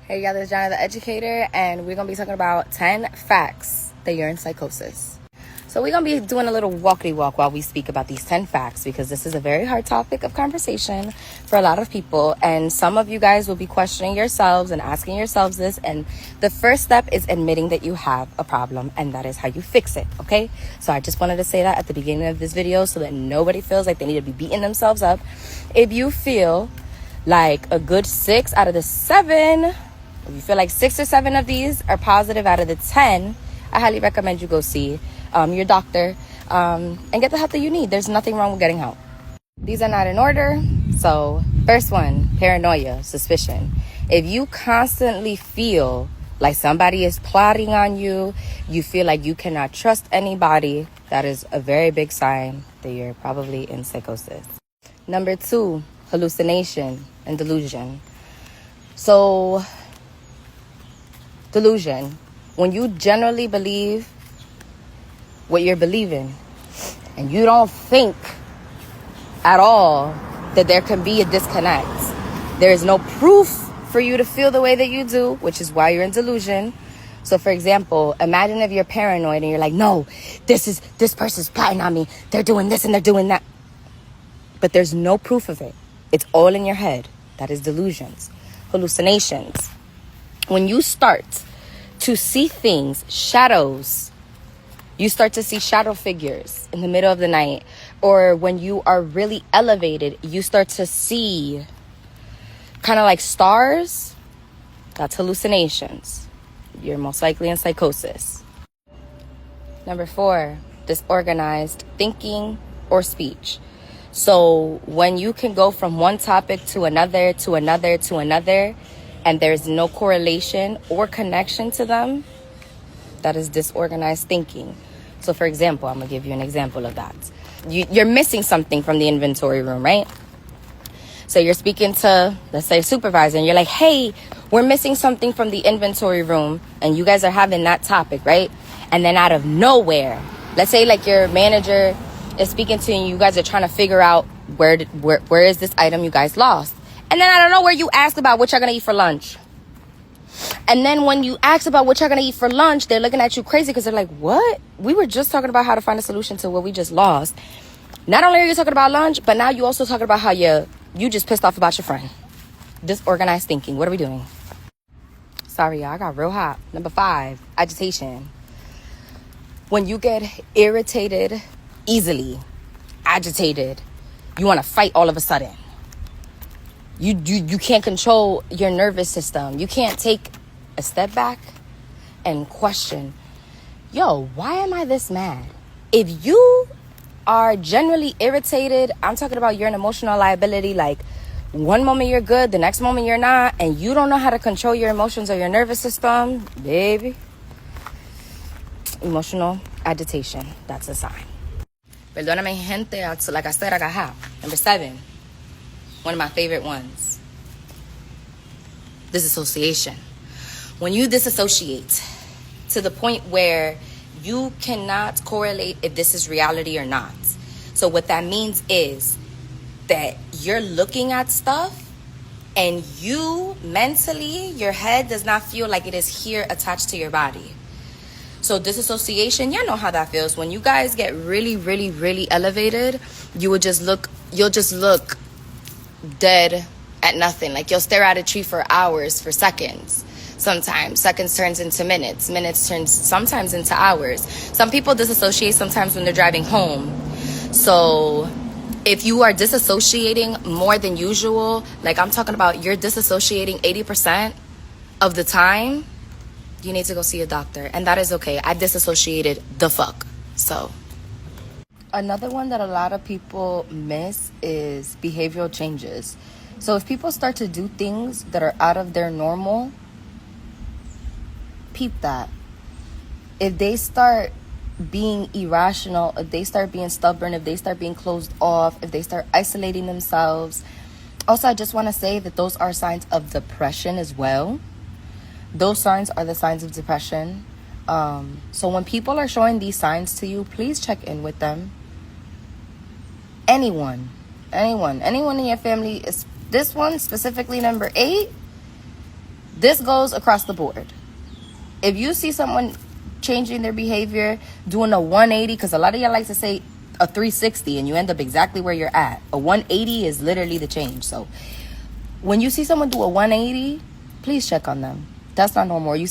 Hey y'all, this is Jonna the Educator, and we're going to be talking about 10 facts that you're in psychosis. So we're going to be doing a little walkity walk while we speak about these 10 facts, because this is a very hard topic of conversation for a lot of people, and some of you guys will be questioning yourselves and asking yourselves this, and the first step is admitting that you have a problem, and that is how you fix it, okay? So I just wanted to say that at the beginning of this video so that nobody feels like they need to be beating themselves up. If you feel like a good 6 out of the 7... if you feel like 6 or 7 of these are positive out of the 10, I highly recommend you go see your doctor and get the help that you need. There's nothing wrong with getting help. These are not in order. So first one, paranoia, suspicion. If you constantly feel like somebody is plotting on you, you feel like you cannot trust anybody, that is a very big sign that you're probably in psychosis. Number 2, hallucination and delusion. So delusion, when you generally believe what you're believing and you don't think at all that there can be a disconnect. There is no proof for you to feel the way that you do, which is why you're in delusion. So for example, imagine if you're paranoid and you're like, no, this person's plotting on me, they're doing this and they're doing that, but there's no proof of it. It's all in your head. That is delusions. Hallucinations, when you start to see things, shadows, you start to see shadow figures in the middle of the night, or when you are really elevated, you start to see kind of like stars, that's hallucinations. You're most likely in psychosis. Number 4, disorganized thinking or speech. So when you can go from one topic to another, to another, to another, and there's no correlation or connection to them, that is disorganized thinking. So for example, I'm gonna give you an example of that. You're missing something from the inventory room, right? So you're speaking to, let's say, a supervisor, and you're like, hey, we're missing something from the inventory room, and you guys are having that topic, right? And then out of nowhere, let's say like your manager is speaking to you, and you guys are trying to figure out where is this item you guys lost. And then I don't know where you asked about what you're going to eat for lunch. And then when you ask about what you're going to eat for lunch, they're looking at you crazy because they're like, what? We were just talking about how to find a solution to what we just lost. Not only are you talking about lunch, but now you're also talking about how you just pissed off about your friend. Disorganized thinking. What are we doing? Sorry, y'all. I got real hot. Number 5, agitation. When you get irritated easily, agitated, you want to fight all of a sudden. You can't control your nervous system. You can't take a step back and question, yo, why am I this mad? If you are generally irritated, I'm talking about you're an emotional liability. Like one moment you're good, the next moment you're not, and you don't know how to control your emotions or your nervous system, baby. Emotional agitation, that's a sign. Perdóname, gente, like I said, I got hot. Number 7. One of my favorite ones. Disassociation. When you disassociate to the point where you cannot correlate if this is reality or not. So what that means is that you're looking at stuff and you mentally, your head does not feel like it is here attached to your body. So disassociation, y'all know how that feels. When you guys get really, really, really elevated, you'll just look dead at nothing. Like you'll stare at a tree for hours, for seconds. Sometimes seconds turns into minutes turns sometimes into hours. Some people disassociate sometimes when they're driving home. So if you are disassociating more than usual, like I'm talking about you're disassociating 80% of the time, you need to go see a doctor, and that is okay. I disassociated the fuck. So another one that a lot of people miss is behavioral changes. So if people start to do things that are out of their normal, peep that. If they start being irrational, if they start being stubborn, if they start being closed off, if they start isolating themselves. Also, I just want to say that those are signs of depression as well. Those signs are the signs of depression. So when people are showing these signs to you, please check in with them. Anyone in your family, is this one specifically number 8, This goes across the board. If you see someone changing their behavior, doing a 180, because a lot of y'all like to say a 360 and you end up exactly where you're at. A 180 is literally the change. So when you see someone do a 180, please check on them. That's not normal. You